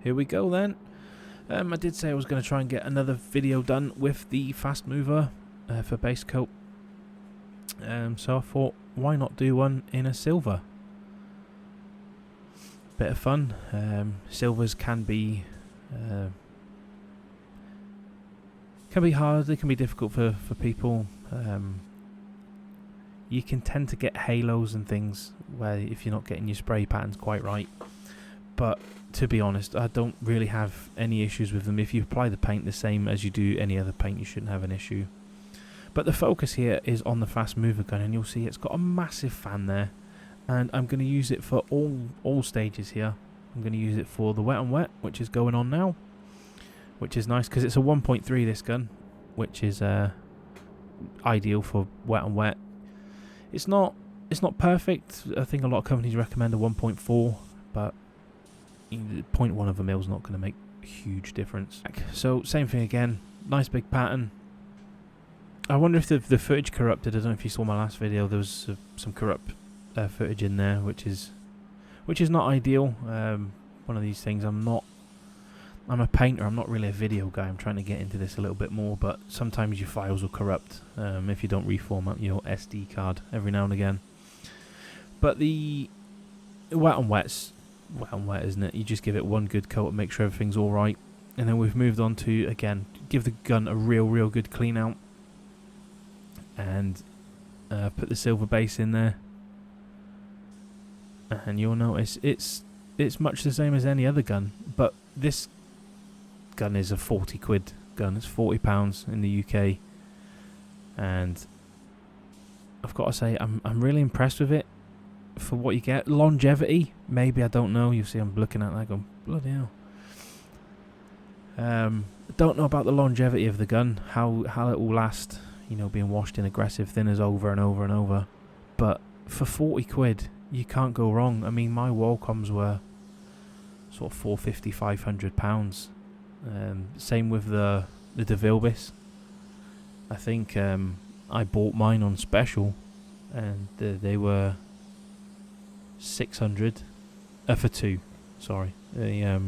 Here we go then. I did say I was going to try and get another video done with the fast mover for base coat. So I thought, why not do one in a silver? Bit of fun. Silvers can be hard. They can be difficult for people. You can tend to get halos and things where if you're not getting your spray patterns quite right. But to be honest, I don't really have any issues with them. If you apply the paint the same as you do any other paint, you shouldn't have an issue. But the focus here is on the fast mover gun, and you'll see it's got a massive fan there. And I'm going to use it for all stages here. I'm going to use it for the wet on wet, which is going on now, which is nice because it's a 1.3 this gun, which is ideal for wet on wet. It's not perfect. I think a lot of companies recommend a 1.4, but 0.1 of a mil is not going to make a huge difference. So same thing again, nice big pattern. I wonder if the footage corrupted. I don't know if you saw my last video. There was some corrupt footage in there, which is not ideal. One of these things. I'm a painter. I'm not really a video guy. I'm trying to get into this a little bit more, but sometimes your files will corrupt if you don't reformat your SD card every now and again. But the wet on wet's wet on wet, isn't it? You just give it one good coat and make sure everything's all right, and then we've moved on to again give the gun a real good clean out, and put the silver base in there, and you'll notice it's much the same as any other gun, but this gun is a 40 quid gun. It's £40 in the UK, and I've got to say I'm really impressed with it for what you get. Longevity, maybe, I don't know. You see I'm looking at that going, bloody hell. Don't know about the longevity of the gun, how it will last, you know, being washed in aggressive thinners over and over and over, but for 40 quid you can't go wrong. I mean, my wall comms were sort of £450, £500. Same with the DeVilbiss. I think I bought mine on special, and they were 600 for two. Sorry, I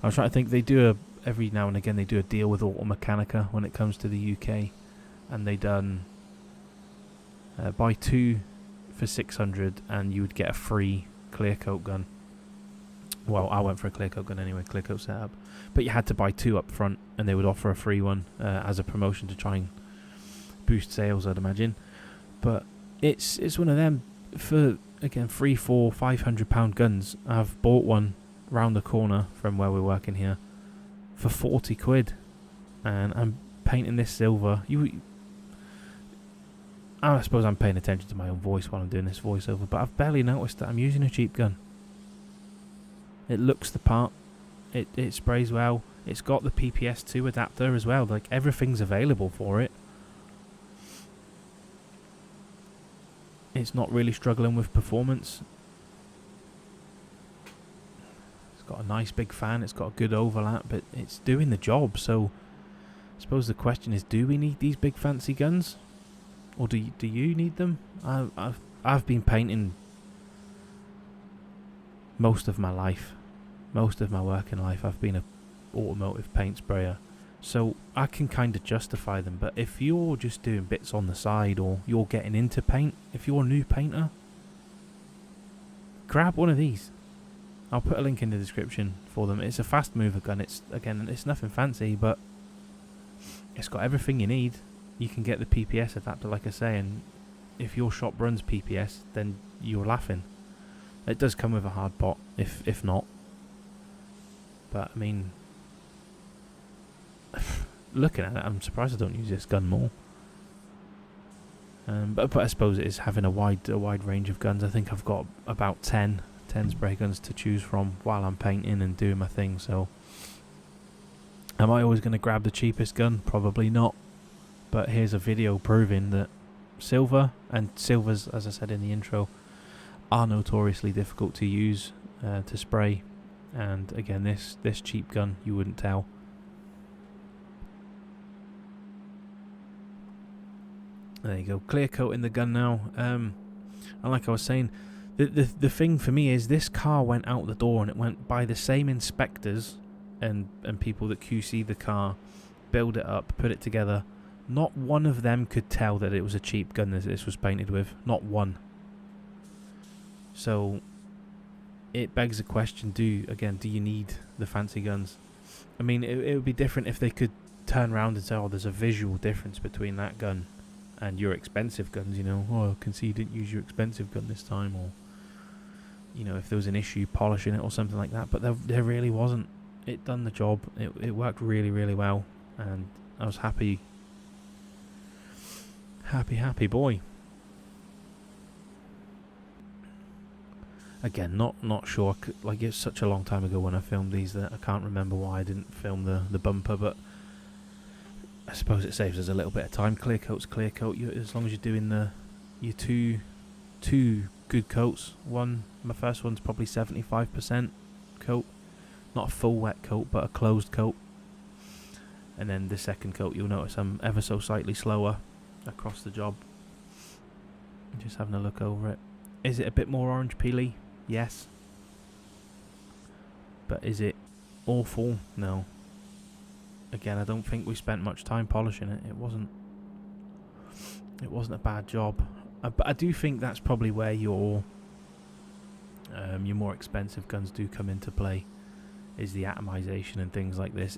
was trying to think. They do every now and again they do a deal with Automechanica when it comes to the UK, and they done buy two for 600 and you would get a free clear coat gun. Well, I went for a clear coat gun anyway, clear coat setup, but you had to buy two up front, and they would offer a free one as a promotion to try and boost sales, I'd imagine. But it's one of them for, again, £300, £400, £500 guns. I've bought one round the corner from where we're working here for 40 quid, and I'm painting this silver. I suppose I'm paying attention to my own voice while I'm doing this voiceover, but I've barely noticed that I'm using a cheap gun. It looks the part. It sprays well. It's got the PPS2 adapter as well. Like, everything's available for it. It's not really struggling with performance. It's got a nice big fan. It's got a good overlap, but it's doing the job. So I suppose the question is, do we need these big fancy guns, or do you need them? I've been painting most of my life. Most of my working life I've been an automotive paint sprayer, so I can kind of justify them. But if you're just doing bits on the side, or you're getting into paint, if you're a new painter, grab one of these. I'll put a link in the description for them. It's a fast mover gun. It's nothing fancy, but it's got everything you need. You can get the PPS adapter, like I say, and if your shop runs PPS, then you're laughing. It does come with a hard pot, if not. But I mean, looking at it, I'm surprised I don't use this gun more. But I suppose it is having a wide range of guns. I think I've got about 10 spray guns to choose from while I'm painting and doing my thing. So, am I always going to grab the cheapest gun? Probably not. But here's a video proving that silvers, as I said in the intro, are notoriously difficult to use, to spray. And again, this cheap gun, you wouldn't tell. There you go, clear coat in the gun now. And like I was saying, The thing for me is this car went out the door and it went by the same inspectors and people that QC the car, build it up, put it together. Not one of them could tell that it was a cheap gun that this was painted with. Not one. So it begs the question, do you need the fancy guns? I mean, it would be different if they could turn around and say, oh, there's a visual difference between that gun and your expensive guns, you know. Oh, I can see you didn't use your expensive gun this time, or, you know, if there was an issue polishing it or something like that. But there really wasn't. It done the job. It worked really, really well, and I was happy. Happy boy. Again, not sure. Like, it's such a long time ago when I filmed these that I can't remember why I didn't film the bumper, but I suppose it saves us a little bit of time. Clear coat's clear coat. As long as you're doing your two good coats. My first one's probably 75% coat, not a full wet coat, but a closed coat. And then the second coat, you'll notice I'm ever so slightly slower across the job. Just having a look over it. Is it a bit more orange peely? Yes. But is it awful? No. Again, I don't think we spent much time polishing it. It wasn't a bad job. But I do think that's probably where your more expensive guns do come into play, is the atomization and things like this.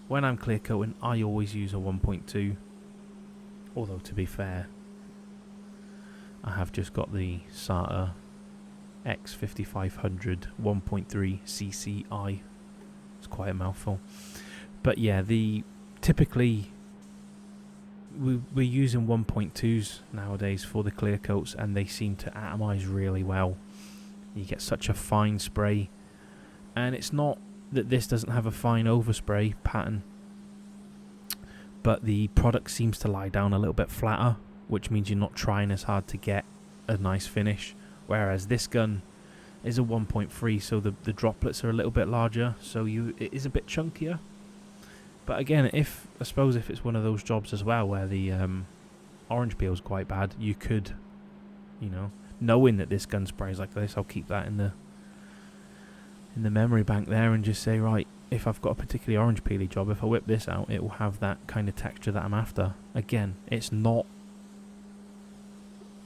When I'm clear coating, I always use a 1.2. Although, to be fair, I have just got the SATA X5500 1.3 CCI. It's quite a mouthful. But yeah, typically we're using 1.2s nowadays for the clear coats, and they seem to atomize really well. You get such a fine spray, and it's not that this doesn't have a fine overspray pattern, but the product seems to lie down a little bit flatter, which means you're not trying as hard to get a nice finish. Whereas this gun is a 1.3, so the droplets are a little bit larger, so it is a bit chunkier. But again, I suppose if it's one of those jobs as well where the orange peel is quite bad, you could, you know, knowing that this gun sprays like this, I'll keep that in the memory bank there and just say, right, if I've got a particularly orange peely job, if I whip this out, it will have that kind of texture that I'm after. Again, it's not,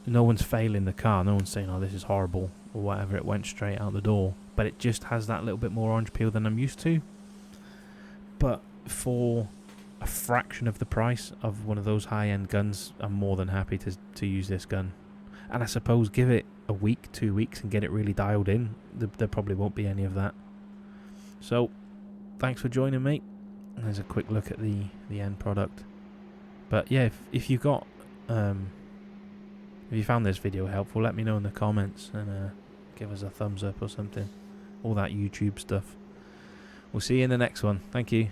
no one's failing the car, no one's saying, oh, this is horrible or whatever, it went straight out the door, but it just has that little bit more orange peel than I'm used to. But for a fraction of the price of one of those high-end guns, I'm more than happy to use this gun. And I suppose give it a week, 2 weeks, and get it really dialed in, there probably won't be any of that. So thanks for joining me. There's a quick look at the end product. But yeah, if you got if you found this video helpful, let me know in the comments, and give us a thumbs up or something, all that YouTube stuff. We'll see you in the next one. Thank you.